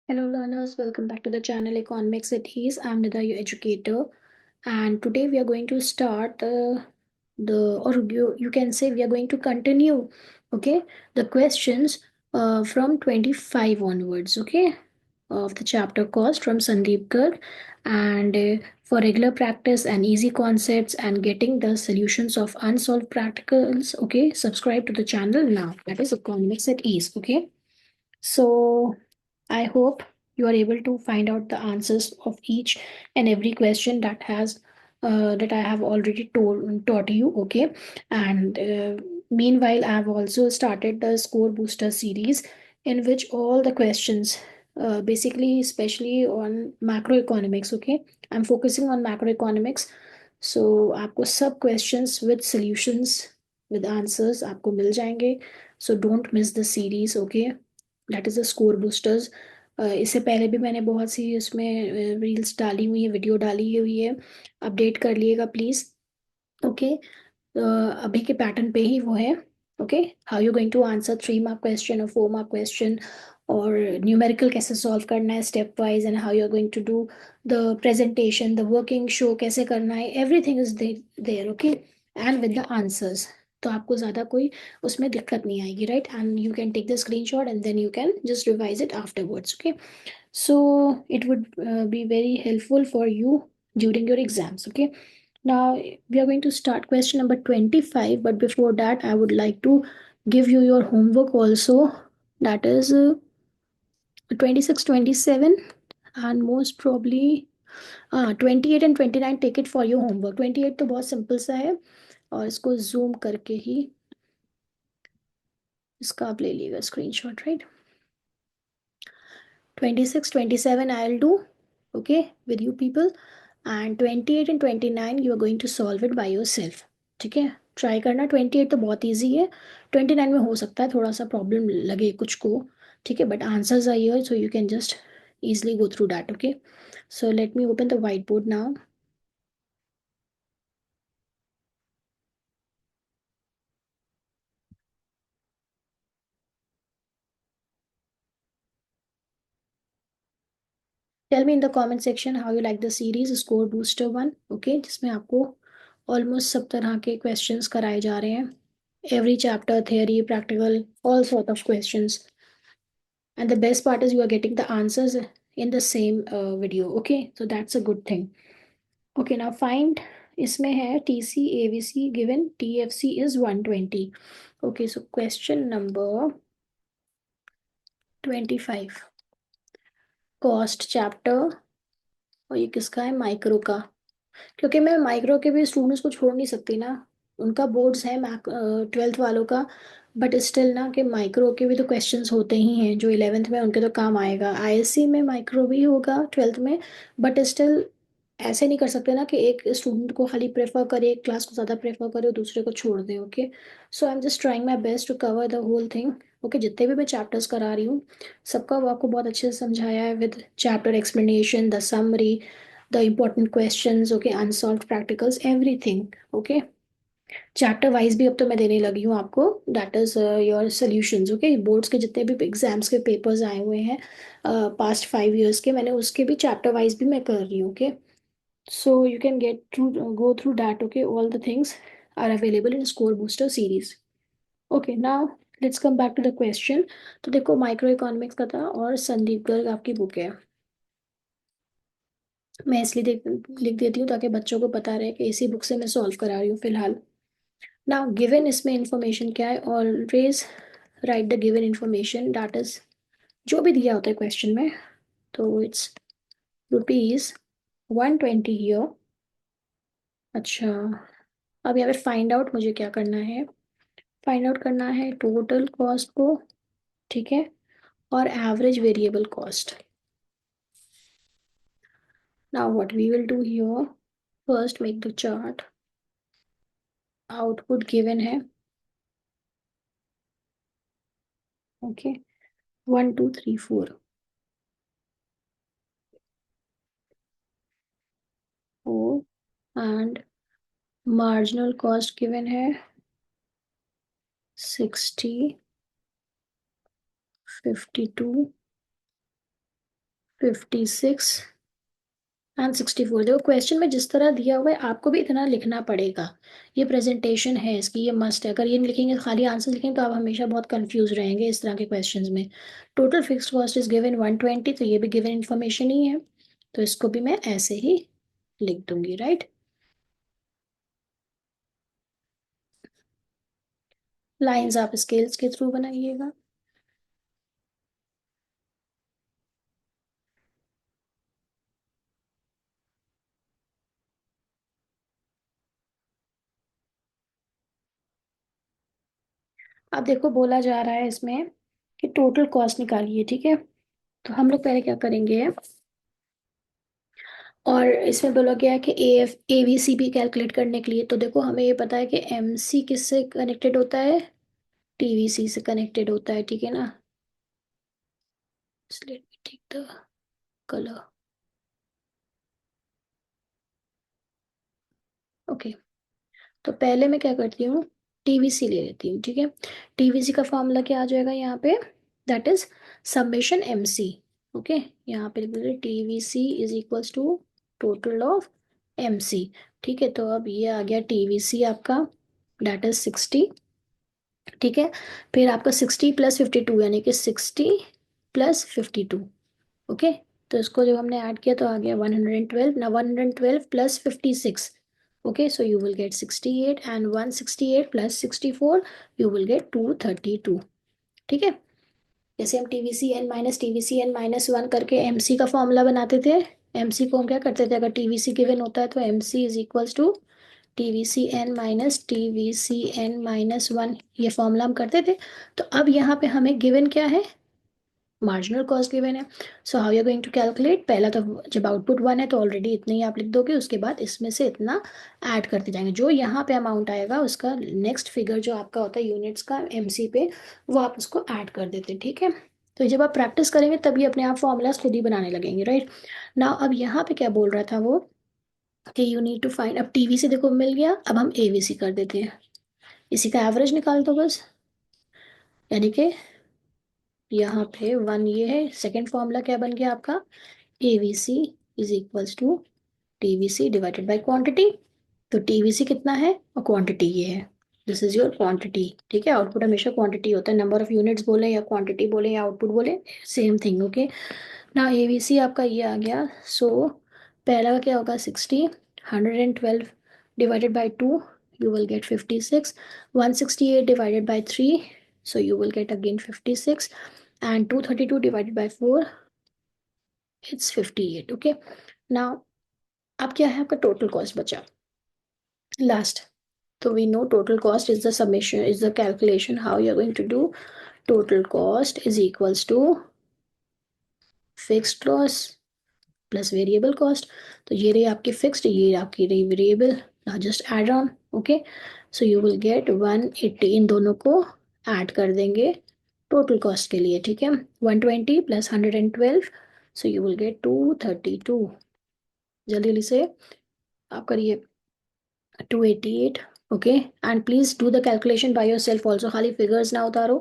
Hello learners, welcome back to the channel Economics at Ease. I'm Nida, your educator, and today we are going to start you can say we are going to continue, okay, the questions from 25 onwards, okay, of the chapter cost from Sandeep Garg, and for regular practice and easy concepts and getting the solutions of unsolved practicals, okay, subscribe to the channel now. That is Economics at Ease, okay. So I hope you are able to find out the answers of each and every question that I have already taught you. Okay, and meanwhile, I have also started the Score Booster series in which all the questions, basically, especially on macroeconomics. Okay, I'm focusing on macroeconomics. So आपको सब questions with solutions with answers आपको मिल जाएंगे. So don't miss the series. Okay, that is the score boosters. इससे पहले भी मैंने बहुत सी इसमें रील्स डाली हुई है, वीडियो डाली हुई है. अपडेट कर लिएगा प्लीज. ओके, अभी के पैटर्न पे ही वो है. Okay, how you going to answer 3 mark question और 4 मार्क क्वेश्चन, और न्यूमेरिकल कैसे सॉल्व करना है step wise, and how you are going to do the presentation, the working show कैसे करना है, everything is there. Okay, and with the answers. तो आपको ज़्यादा कोई उसमें दिक्कत नहीं आएगी, right? And you can take the screenshot and then you can just revise it afterwards. Okay, so it would be very helpful for you during your exams. Okay, now we are going to start question number 25, but before that I would like to give you your homework also. That is 26, 27, and most probably 28 and 29. Take it for your homework. 28 तो बहुत simple सा है, और इसको zoom करके ही इसका आप ले लीजिएगा screenshot, right? 26, 27 I'll do, okay, with you people, and 28 and 29 you are going to solve it by yourself. ठीक है, ट्राई करना. 28 तो बहुत इजी है, 29 में हो सकता है थोड़ा सा प्रॉब्लम लगे कुछ को. ठीक है, but answers are here, so you can just easily go through that. Okay, so let me open the whiteboard now. Tell me in the comment section how you like the series Score Booster 1. Okay, जिसमें आपको almost सब तरह के questions कराए जा रहे हैं. Every chapter, theory, practical, all sort of questions. And the best part is you are getting the answers in the same video. Okay, so that's a good thing. Okay, now find. इसमें है TC AVC given TFC is 120. Okay, so question number 25. Cost chapter. और ये किसका है? Micro का. क्योंकि मैं micro के भी स्टूडेंट्स को छोड़ नहीं सकती ना. उनका बोर्ड्स है 12th वालों का. बट स्टिल ना, कि माइक्रो के भी तो क्वेश्चंस होते ही हैं जो 11th में उनके तो काम आएगा. आईएससी में माइक्रो भी होगा 12th में, बट स्टिल ऐसे नहीं कर सकते ना कि एक स्टूडेंट को खाली प्रेफर करे, एक क्लास को ज़्यादा प्रेफर करे और दूसरे को छोड़ दे. Okay, so I am just trying my best to cover the whole thing. Okay, जितने भी मैं चैप्टर्स करा रही हूँ सबका वो आपको बहुत अच्छे से समझाया है with chapter explanation, the summary, the important questions, okay, unsolved practicals, everything. Okay, chapter wise भी अब तो मैं देने लगी हूँ आपको. That is your solutions. Okay, boards के जितने भी एग्जाम्स के पेपर्स आए हुए हैं पास्ट 5 years के, मैंने उसके भी चैप्टर वाइज भी मैं कर रही हूँ. Okay, so you can get through, go through that. Okay, all the things are available in score booster series. Okay, now let's come back to the question. तो देखो, माइक्रो इकोनॉमिक्स का था और संदीप गर्ग आपकी बुक है. मैं इसलिए लिख देती हूँ ताकि बच्चों को पता रहे कि इसी बुक से मैं सॉल्व करा रही हूँ फिलहाल. नाउ गिवन, इसमें इंफॉर्मेशन क्या है? Always right the given information, that is जो भी दिया होता है क्वेश्चन में. तो इट्स ₹120 हियर. अच्छा, अब यहाँ पे फाइंड आउट मुझे क्या करना है? फाइंड आउट करना है टोटल कॉस्ट को, ठीक है, और average variable cost. Now what we will do here, first make the chart. Output given है. Okay, 1 2 3 4. Oh, and marginal cost given है 60, 52, 56 एंड 64। देखो क्वेश्चन में जिस तरह दिया हुआ है आपको भी इतना लिखना पड़ेगा। ये प्रेजेंटेशन है इसकी, ये मस्ट है। अगर ये नहीं लिखेंगे, खाली आंसर लिखेंगे, तो आप हमेशा बहुत कंफ्यूज रहेंगे इस तरह के क्वेश्चंस में। Total fixed cost is given 120, तो ये भी गिवन इन्फॉर्मेशन ही है, तो इसको भी मैं ऐसे ही लिख दूंगी, राइट। लाइंस आप स्केल्स के थ्रू बनाइएगा। अब देखो बोला जा रहा है इसमें कि टोटल कॉस्ट निकालिए, ठीक है। तो हम लोग पहले क्या करेंगे, और इसमें बोला गया है कि एवीसी भी कैलकुलेट करने के लिए, तो देखो हमें ये पता है कि एमसी किससे कनेक्टेड होता है, टीवीसी से कनेक्टेड होता है, ठीक है ना। Let me take the colour. Okay, तो पहले मैं क्या करती हूँ, टीवीसी ले लेती हूँ, ठीक है। टीवीसी का फॉर्मूला क्या आ जाएगा यहाँ पे, that is summation MC. Okay, यहाँ पे TVC is equals to total of MC. ठीक है, तो अब ये आ गया टीवीसी आपका, दैट इज 60, ठीक है। फिर आपका 60 + 52, यानी कि 60 + 52। ओके, तो इसको जब हमने ऐड किया तो आ गया 112 ना, 112 + 56। Okay, so you will gate 68, and 168 + 64 you will gate 232। ठीक है, जैसे हम TVCN - TVCN - 1 करके एमसी का फॉर्मूला बनाते थे। एमसी को हम क्या करते थे, अगर टीवीसी गिवन होता है तो MC is equals to TVCN - TVCN - 1, ये फॉर्मूला हम करते थे। तो अब यहाँ पे हमें गिवन क्या है, मार्जिनल कॉस्ट गिवन है। So how you going to calculate, पहला तो जब आउटपुट 1 है तो ऑलरेडी इतना ही आप लिख दोगे, उसके बाद इसमें से इतना ऐड करते जाएंगे। जो यहाँ पे अमाउंट आएगा उसका नेक्स्ट फिगर जो आपका होता है यूनिट्स का एमसी पे, वो आप उसको ऐड कर देते, ठीक है। तो जब आप प्रैक्टिस करेंगे तभी अपने आप फॉर्मूलाज खुद ही बनाने लगेंगे, राइट। ना अब यहाँ पे क्या बोल रहा था वो, कि यू नीड टू फाइंड, अब टीवी से देखो मिल गया, अब हम एवीसी कर देते हैं, इसी का एवरेज निकाल दो बस। यानी कि यहाँ पे 1 ये है, सेकेंड फॉर्मूला क्या बन गया आपका, AVC is equals to TVC divided by quantity. तो टीवीसी कितना है और क्वांटिटी ये है, दिस इज योर क्वांटिटी, ठीक है। आउटपुट हमेशा क्वांटिटी होता है, नंबर ऑफ यूनिट्स बोले या क्वांटिटी बोले या आउटपुट बोले, सेम थिंग। ओके, ना एवीसी आपका ये आ गया। सो पहला का क्या होगा, 60, 112 divided by 2 you will get 56, 168 divided by 3, so you will get again 56, and 232 divided by 4, it's 58। okay, now अब क्या है आपका टोटल कॉस्ट बचा लास्ट। तो we know total cost is the summation, is the calculation how you're going to do total cost is equals to fixed cost plus variable cost. तो ये रही आपकी फिक्स्ड, ये आपकी रही variable, now just add on. Okay, so you will gate 180, इन दोनों को add कर देंगे टोटल कॉस्ट के लिए, ठीक है। 120 + 112, सो यू विल गेट 232। जल्दी जल्दी से आप करिए, 288। Okay, and please do the calculation by your self also, खाली फिगर्स ना उतारो,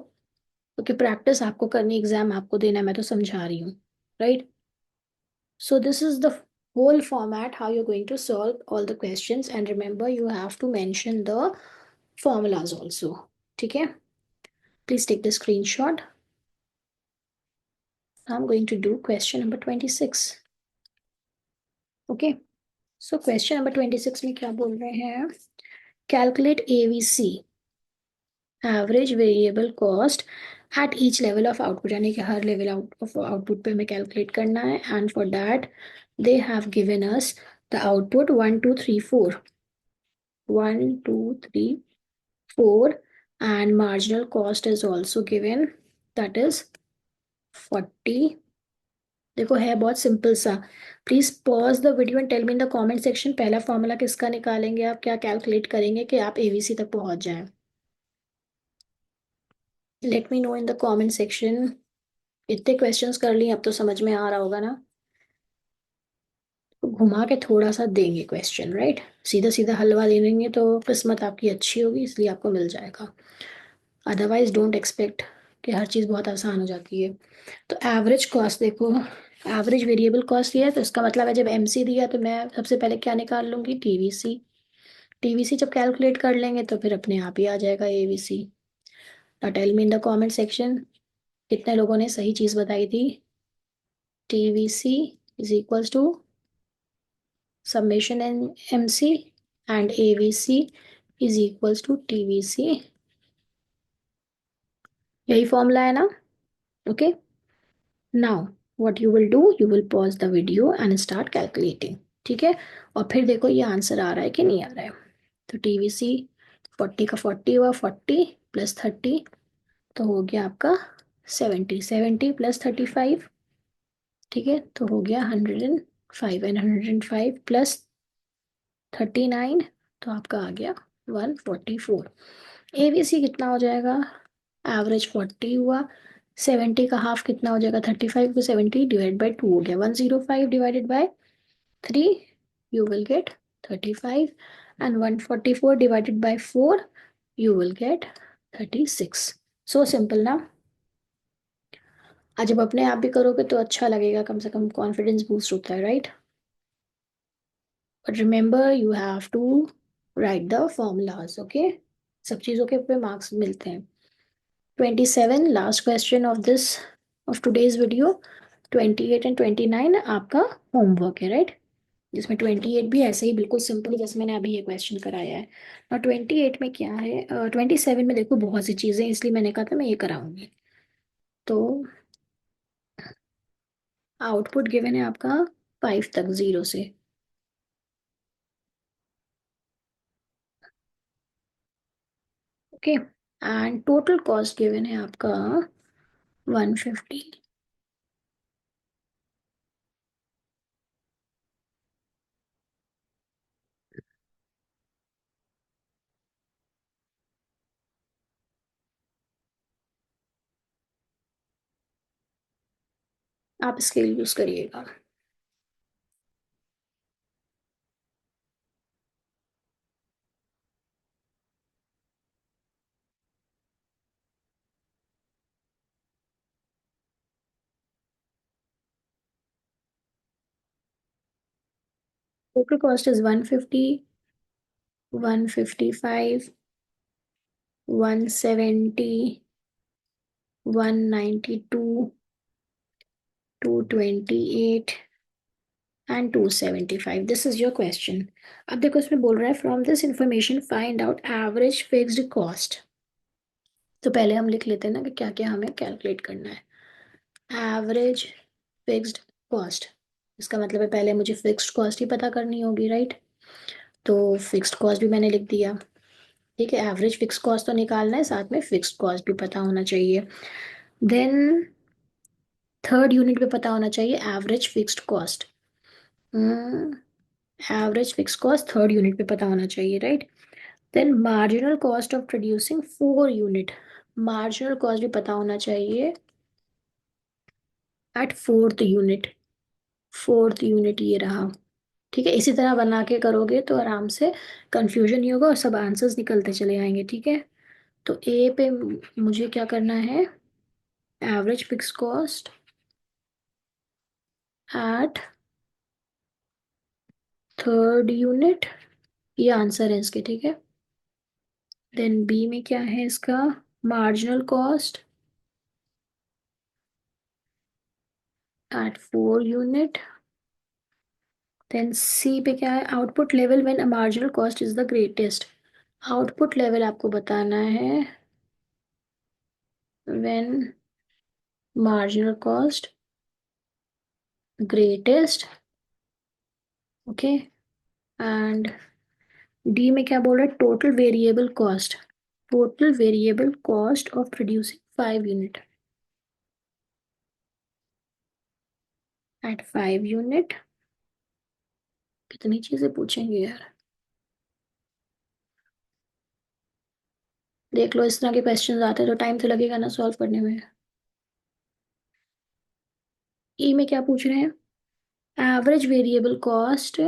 क्योंकि प्रैक्टिस आपको करनी, एग्जाम आपको देना है, मैं तो समझा रही हूँ, right. So this is the whole format how you're going to solve all the questions, and remember you have to mention the formulas also. Okay, please take the screenshot. I'm going to do question number 26. Okay, so question number 26 में क्या बोल रहे हैं, calculate AVC, average variable cost at each level of output, यानी कि हर level of output पे हमें calculate करना है, and for that they have given us the output 1 2 3 4, 1 2 3 4, and marginal cost is also given, that is 40। देखो है बहुत simple सा, please pause the video and tell me in the comment section, पहला formula किसका निकालेंगे आप, क्या कैलकुलेट करेंगे कि आप एवीसी तक पहुंच जाएं। Let me know in the comment section. इतने क्वेश्चंस कर लिए, अब तो समझ में आ रहा होगा ना। तो घुमा के थोड़ा सा देंगे क्वेश्चन, राइट। सीधा सीधा हलवा दे देंगे तो किस्मत आपकी अच्छी होगी, इसलिए आपको मिल जाएगा। अदरवाइज डोंट एक्सपेक्ट कि हर चीज़ बहुत आसान हो जाती है। तो एवरेज कॉस्ट देखो, एवरेज वेरिएबल कॉस्ट दिया है तो इसका मतलब है जब एमसी दिया तो मैं सबसे पहले क्या निकाल लूंगी, टीवीसी। टीवीसी जब कैलकुलेट कर लेंगे तो फिर अपने आप ही आ जाएगा AVC. now tell me in the comment section कितने लोगों ने सही चीज बताई थी। TVC is equals to summation in MC and AVC is equals to TVC। यही फॉर्मूला है ना? Okay, now what you will do, you will pause the video and start calculating. ठीक है, और फिर देखो ये आंसर आ रहा है कि नहीं आ रहा है। तो टीवीसी 40 का 40 हुआ, 40 प्लस 30 तो हो गया आपका 70, 70 प्लस 35, ठीक है, तो हो गया 105 एंड 105 प्लस 39 तो आपका आ गया 144। एबीसी कितना हो जाएगा, एवरेज 40 हुआ, 70 का हाफ कितना हो जाएगा, 35 को 70 डिवाइड बाई 2 हो गया, 105 divided by 3 you will gate 35 and 144 divided by 4 you will get 36। So simple ना। आज जब अपने आप भी करोगे तो अच्छा लगेगा, कम से कम कॉन्फिडेंस बूस्ट होता है, right? But remember you have to write the formulas, okay. सब चीज़ों के पे मार्क्स मिलते हैं। 27 last question of this of today's video. 28 and 29 आपका होमवर्क है, राइट? जिसमें 28 भी ऐसे ही बिल्कुल सिंपल जैसे मैंने अभी ये क्वेश्चन कराया है। और 28 में क्या है, 27 में देखो बहुत सी चीज़ें, इसलिए मैंने कहा था मैं ये कराऊंगी। तो आउटपुट गिवन है आपका 5 तक, 0 से। Okay, and total cost given है आपका 150। आप स्केल यूज करिएगा। Total cost is 150, 155, 170, 192, 228 and 275। This is your question. अब देखो इसमें बोल रहा है from this information find out average fixed cost. तो पहले हम लिख लेते हैं ना कि क्या क्या हमें कैलकुलेट करना है। एवरेज फिक्स्ड कॉस्ट, इसका मतलब है पहले मुझे फिक्स्ड कॉस्ट ही पता करनी होगी, राइट? तो फिक्स्ड कॉस्ट भी मैंने लिख दिया। ठीक है, एवरेज फिक्स कॉस्ट तो निकालना है, साथ में फिक्स्ड कॉस्ट भी पता होना चाहिए। देन थर्ड यूनिट पे पता होना चाहिए average fixed cost. Average fix cost third unit पे पता होना चाहिए, right? Then marginal cost of producing 4 unit, marginal cost भी पता होना चाहिए at fourth unit. Fourth unit ये रहा। ठीक है, इसी तरह बना के करोगे तो आराम से कंफ्यूजन नहीं होगा और सब आंसर्स निकलते चले आएंगे। ठीक है, तो ए पे मुझे क्या करना है, average fix cost at third unit, ये आंसर है इसके। ठीक है, देन बी में क्या है इसका, marginal cost at 4 unit. Then c पे क्या है, output level when a marginal cost is the greatest. Output level आपको बताना है when marginal cost greatest. Okay, and d में क्या बोल रहा है, total variable cost, total variable cost of producing 5 unit at 5 unit. कितनी चीजें पूछेंगे यार, देख लो इस तरह के क्वेश्चंस आते हैं तो टाइम तो लगेगा ना सॉल्व करने में। ई में क्या पूछ रहे हैं, एवरेज वेरिएबल कॉस्ट,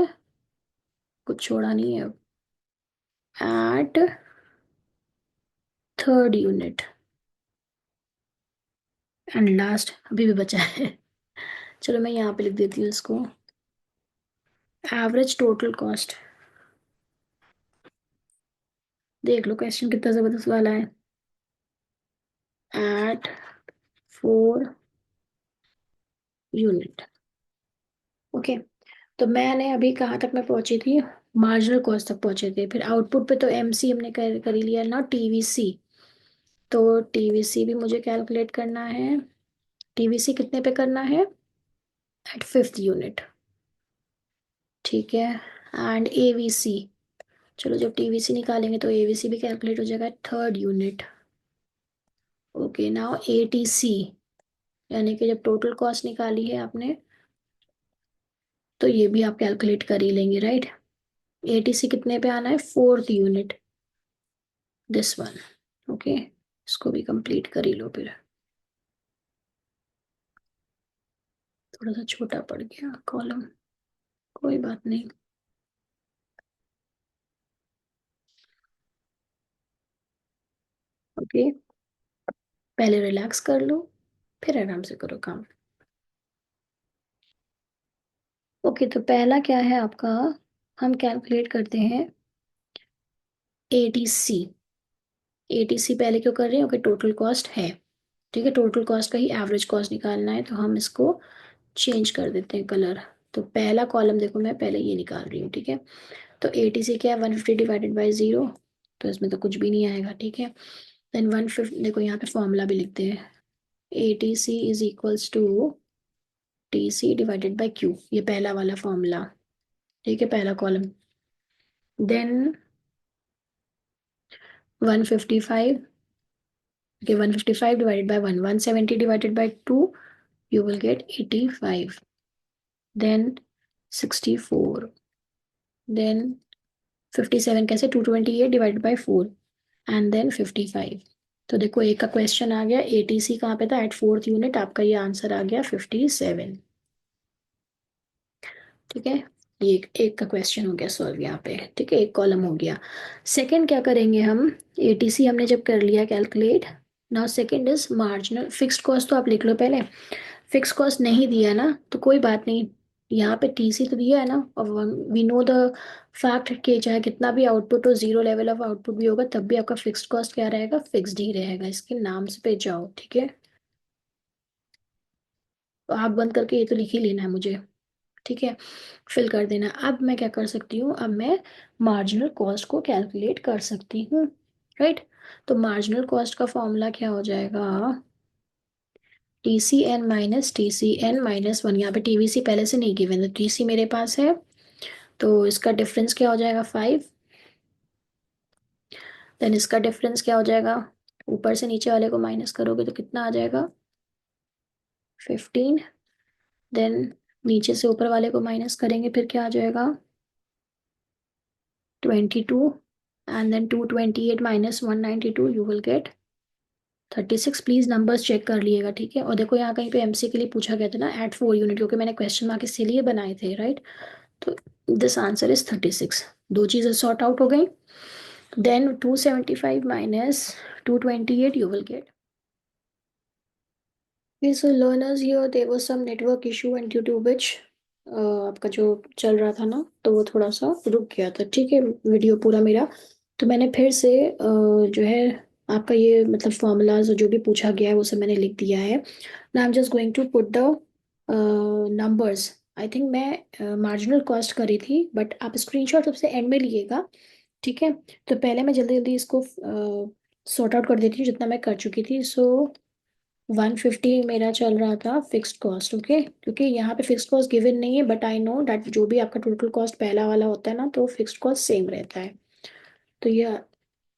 कुछ छोड़ा नहीं है, at third unit. And last अभी भी बचा है चलो मैं यहाँ पे लिख देती हूँ इसको, एवरेज टोटल कॉस्ट। देख लो क्वेश्चन कितना जबरदस्त वाला है। Eight 4 unit. ओके, तो मैंने अभी कहाँ तक मैं पहुंची थी, मार्जिनल कॉस्ट तक पहुंचे थे। फिर आउटपुट पे तो एमसी हमने कर ही लिया ना, टीवीसी। तो टीवीसी भी मुझे कैलकुलेट करना है। टीवीसी कितने पे करना है, एट 5th यूनिट। ठीक है, एंड एवीसी, चलो जब टीवीसी निकालेंगे तो एवीसी भी कैलकुलेट हो जाएगा 3rd unit. Okay, now ATC, यानी कि जब टोटल कॉस्ट निकाली है आपने तो ये भी आप कैलकुलेट कर ही लेंगे, राइट। एटीसी कितने पे आना है, 4th unit, this one. Okay, इसको भी कंप्लीट कर ही लो फिर। थोड़ा सा छोटा पड़ गया कॉलम, कोई बात नहीं। ओके, पहले रिलैक्स कर लो, फिर आराम से करो काम। ओके, तो पहला क्या है आपका, हम कैलकुलेट करते हैं एटीसी। एटीसी पहले क्यों कर रहे हैं, ओके टोटल कॉस्ट है। ठीक है, टोटल कॉस्ट का ही एवरेज कॉस्ट निकालना है, तो हम इसको चेंज कर देते हैं कलर। तो पहला कॉलम देखो, मैं पहले ये निकाल रही हूँ, ठीक है। तो 80 क्या है, 150 डिवाइडेड बाई 0, तो इसमें तो कुछ भी नहीं आएगा, ठीक है। देन 150, देखो यहाँ पे फॉर्मूला भी लिखते हैं, ATC is equals to TC divided by Q, ये पहला वाला फॉर्मूला। ठीक है, पहला column. Then 155, okay, 155 divided by 1, 170 divided by 2, you will get 85. Then 64. Then 57 कैसे, 228 divided by 4, and then 55। तो देखो एक का क्वेश्चन आ गया, एटीसी कहाँ पे था, एट 4th यूनिट, आपका ये आंसर आ गया 57। ठीक है, ये एक का क्वेश्चन हो गया सॉल्व यहाँ पे, ठीक है, एक कॉलम हो गया। सेकंड क्या करेंगे हम, एटीसी हमने जब कर लिया calculate, now second is marginal fixed cost. तो आप लिख लो पहले, फिक्स कॉस्ट नहीं दिया ना तो कोई बात नहीं, यहाँ पे टीसी तो दिया है ना, और वी नो द फैक्ट कि चाहे कितना भी आउटपुट हो, 0 लेवल ऑफ आउटपुट भी होगा, तब भी आपका फिक्स्ड कॉस्ट क्या रहेगा, फिक्स्ड ही रहेगा। इसके नाम से पे जाओ, ठीक है। तो आग बंद करके ये तो लिख ही लेना है मुझे, ठीक है, फिल कर देना। अब मैं क्या कर सकती हूँ, अब मैं मार्जिनल कॉस्ट को कैलकुलेट कर सकती हूँ, राइट। तो मार्जिनल कॉस्ट का फॉर्मूला क्या हो जाएगा, TCN - TCN - 1। यहाँ पे टीवीसी पहले से नहीं गिवन, तो टीसी मेरे पास है, तो इसका डिफरेंस क्या हो जाएगा, 5। देन इसका डिफरेंस क्या हो जाएगा, ऊपर से नीचे वाले को माइनस करोगे तो कितना आ जाएगा, 15। देन नीचे से ऊपर वाले को माइनस करेंगे, फिर क्या आ जाएगा, 22। And then 228 - 192, you will get 36। Please numbers check कर लिएगा, ठीक है। और देखो यहाँ कहीं पे एमसी के लिए पूछा गया था ना, एट 4 यूनिट, क्योंकि मैंने क्वेश्चन मार्क इसीलिए बनाए थे, राइट। तो दिस आंसर इज 36। दो चीजें सॉर्ट आउट हो गई। Then 275 - 228, you will get। Okay, so learners here, there was some network issue and due to which आपका जो चल रहा था ना, तो वो थोड़ा सा रुक गया था, ठीक है, वीडियो पूरा मेरा। तो मैंने फिर से जो है आपका ये मतलब फॉर्मूलाज जो भी पूछा गया है वो सब मैंने लिख दिया है। Now I am just going to put the numbers. I think मैं मार्जिनल कॉस्ट करी थी, बट आप स्क्रीनशॉट सबसे एंड में लिएगा, ठीक है। तो पहले मैं जल्दी जल्दी इसको सॉर्ट आउट कर देती हूँ जितना मैं कर चुकी थी। सो 150 मेरा चल रहा था फिक्स्ड कॉस्ट, ओके, क्योंकि यहाँ पे फिक्स्ड कॉस्ट गिवन नहीं है, बट आई नो दैट जो भी आपका टोटल कॉस्ट पहला वाला होता है ना, तो फिक्स्ड कॉस्ट सेम रहता है। तो ये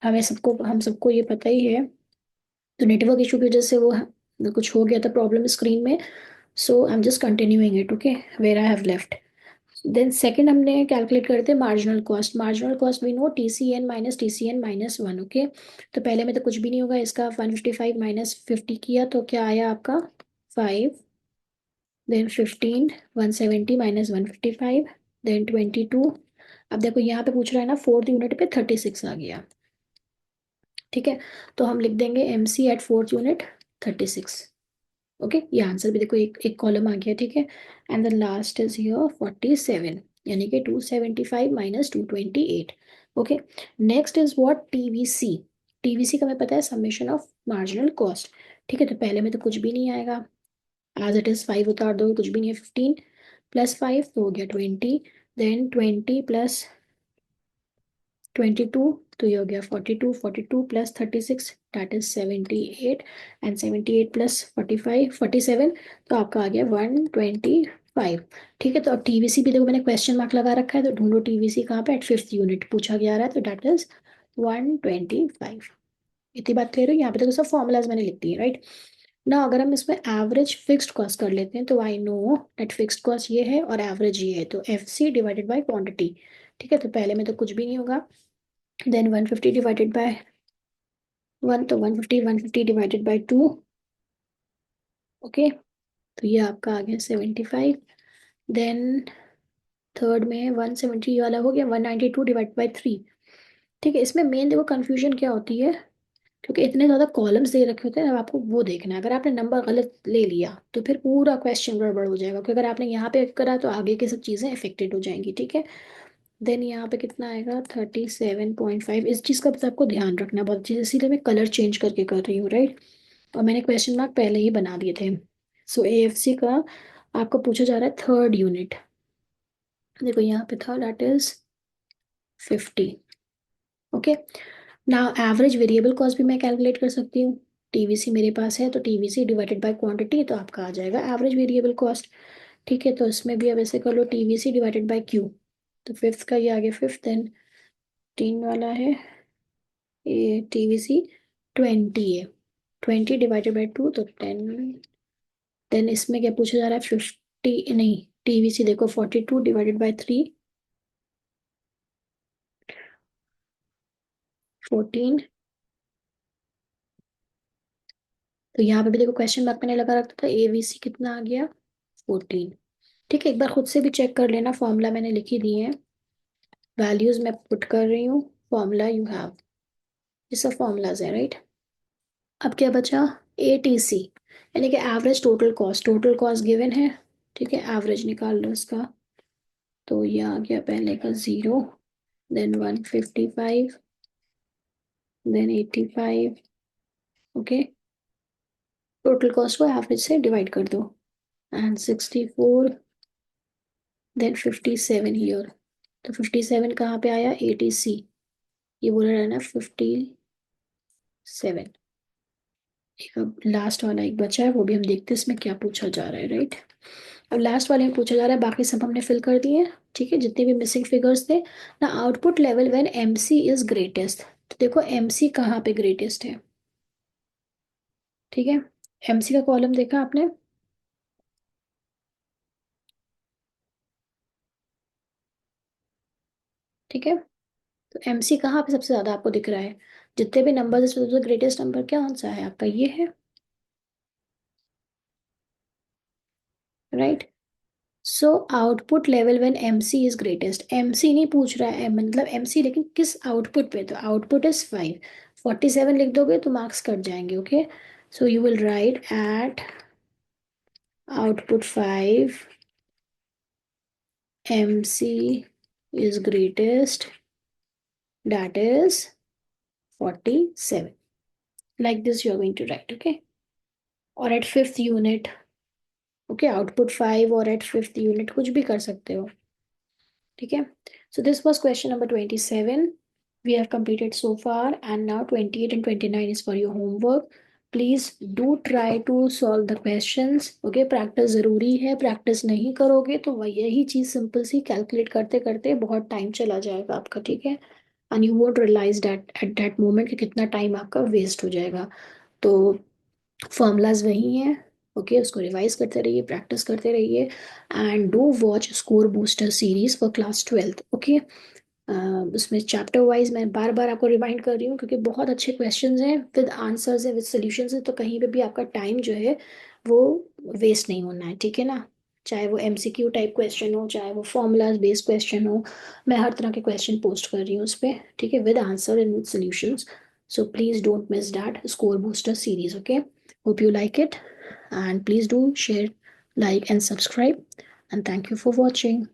हम सबको ये पता ही है। तो नेटवर्क इशू की वजह से वो कुछ हो गया था प्रॉब्लम स्क्रीन में। So I am just continuing it, okay, where I have left. Then second हमने कैलकुलेट करते हैं marginal cost. Marginal cost we know TCN - TCN - 1, okay. तो पहले में तो कुछ भी नहीं होगा, इसका 155 - 50 किया तो क्या आया आपका, 5। Then 15, 170 - 155, then 22। अब देखो यहाँ पे पूछ रहा है ना, 4th यूनिट पे 36 आ गया, ठीक है। तो हम लिख देंगे MC at 4th unit 36, okay, ये आंसर भी देखो एक एक कॉलम आ गया, ठीक है। And the last is here 47, यानी कि 275 माइनस 228। Okay, next is what, TVC. TVC का हमें पता है समेशन ऑफ मार्जिनल कॉस्ट। ठीक है, तो पहले में तो कुछ भी नहीं आएगा, एज इट इज 5 उतार दो, कुछ भी नहीं है। 15 प्लस 5 तो हो गया 20, देन 20 प्लस 22 तो ये हो गया 42, 42 plus 36 that is 78, and 78 plus 45 47, तो आपका आ गया 125। ठीक है, तो अब टीवीसी भी देखो मैंने क्वेश्चन मार्क लगा रखा है, तो ढूंढो टीवीसी कहाँ पे, एट फिफ्थ यूनिट पूछा गया रहा है, तो दैट इज 125। इतनी बात क्लियर है? यहाँ पे देखो सब फॉर्मूलाज मैंने लिख दिए, राइट ना। अगर हम इसमें एवरेज फिक्स्ड कॉस्ट कर लेते हैं, तो I know that fixed cost ये है और एवरेज ये है, तो F C divided by quantity. ठीक है, तो पहले में तो कुछ भी नहीं होगा, देन 150 डिवाइडेड बाय 1, तो 150, 150 डिवाइडेड बाय 2। ओके, तो ये आपका आ गया 75। देन थर्ड में 170 वाला हो गया 192 डिवाइड बाय 3। ठीक है, इसमें मेन देखो कंफ्यूजन क्या होती है, क्योंकि इतने ज़्यादा कॉलम्स दे रखे होते हैं, अब आपको वो देखना है। अगर आपने नंबर गलत ले लिया तो फिर पूरा क्वेश्चन गड़बड़ हो जाएगा, क्योंकि अगर आपने यहाँ पे करा तो आगे की सब चीज़ें अफेक्टेड हो जाएंगी। ठीक है, देन यहाँ पे कितना आएगा 37.5। इस चीज़ का बस आपको ध्यान रखना बहुत अच्छे से, इसीलिए मैं कलर चेंज करके कर रही हूँ, राइट। और मैंने क्वेश्चन मार्क पहले ही बना दिए थे। सो एएफसी का आपको पूछा जा रहा है थर्ड यूनिट। देखो यहाँ पे था दैट इज 50। ओके, ना एवरेज वेरिएबल कॉस्ट भी मैं कैलकुलेट कर सकती हूँ। टीवीसी मेरे पास है, तो टीवीसी डिवाइडेड बाय क्वांटिटी, तो आपका आ जाएगा एवरेज वेरिएबल कॉस्ट। ठीक है, तो इसमें भी अब ऐसे कर लो, टीवीसी डिवाइडेड बाय क्यू। तो फिफ्थ का ये आ गया 5, देन 3 वाला है ये टीवीसी 20 है, 20 डिवाइडेड बाय 2 तो 10। देन इसमें क्या पूछा जा रहा है 50, नहीं टीवीसी देखो 42 डिवाइडेड बाय 3, 14। तो यहाँ पे भी देखो क्वेश्चन मार्क मैंने लगा रखा था, एवीसी कितना आ गया 14। ठीक है, एक बार खुद से भी चेक कर लेना, फॉर्मूला मैंने लिखी दी है, वैल्यूज मैं पुट कर रही हूँ, फॉर्मूला यू हैव, ये सब फॉर्मूलाज है, राइट। अब क्या बचा, एटीसी, यानी कि average total cost. Total cost given है, ठीक है, एवरेज निकाल लो इसका। तो ये आ गया पहले का 0, then 155, then 85। Okay, total cost को एवरेज से डिवाइड कर दो, एंड 64, देन 57 हियर। तो 57 कहाँ पे आया, एटीसी, ये बोला रहा है ना 57। अब लास्ट वाला एक बचा है, वो भी हम देखते हैं इसमें क्या पूछा जा रहा है, राइट। अब लास्ट वाले में पूछा जा रहा है, बाकी सब हमने फिल कर दिए हैं। ठीक है, जितने भी मिसिंग फिगर्स थे ना, output level when MC is greatest. तो देखो एमसी कहाँ पे ग्रेटेस्ट है, ठीक है, एमसी का कॉलम देखा आपने, ठीक है। तो एमसी कहाँ पे सबसे ज्यादा आपको दिख रहा है, जितने भी नंबर सबसे ग्रेटेस्ट नंबर क्या कौन सा है आपका, ये है, right. So output level when MC is greatest, MC नहीं पूछ रहा है, मतलब एमसी लेकिन किस आउटपुट पे, तो आउटपुट इज 5। 47 लिख दोगे तो मार्क्स कट जाएंगे। Okay, so you will write at output 5 MC is greatest, that is 47, like this you are going to write, okay, or at fifth unit, okay, output 5 और at fifth unit कुछ भी कर सकते हो। ठीक है, so this was question number 27 we have completed so far, and now 28 and 29 is for your homework. Please do try to solve the questions. Okay, practice ज़रूरी है, प्रैक्टिस नहीं करोगे तो वह यही चीज़ सिंपल सी कैलकुलेट करते करते बहुत टाइम चला जाएगा आपका, ठीक है, and you won't realise that at that moment कि कितना टाइम आपका वेस्ट हो जाएगा। तो फॉर्मूलाज वही हैं, ओके, उसको रिवाइज करते रहिए, प्रैक्टिस करते रहिए, and do watch score booster series for class 12। Okay, उसमें चैप्टर वाइज मैं बार बार आपको रिमाइंड कर रही हूँ, क्योंकि बहुत अच्छे क्वेश्चंस हैं विद आंसर्स हैं विद सॉल्यूशंस हैं, तो कहीं पे भी आपका टाइम जो है वो वेस्ट नहीं होना है, ठीक है ना। चाहे वो एमसीक्यू टाइप क्वेश्चन हो, चाहे वो फॉर्मूलाज बेस्ड क्वेश्चन हो, मैं हर तरह के क्वेश्चन पोस्ट कर रही हूँ उस पर, ठीक है, with answer and with solutions. So please don't miss that score booster series. Okay, hope you like it. and please do share, like, and subscribe. And thank you for watching.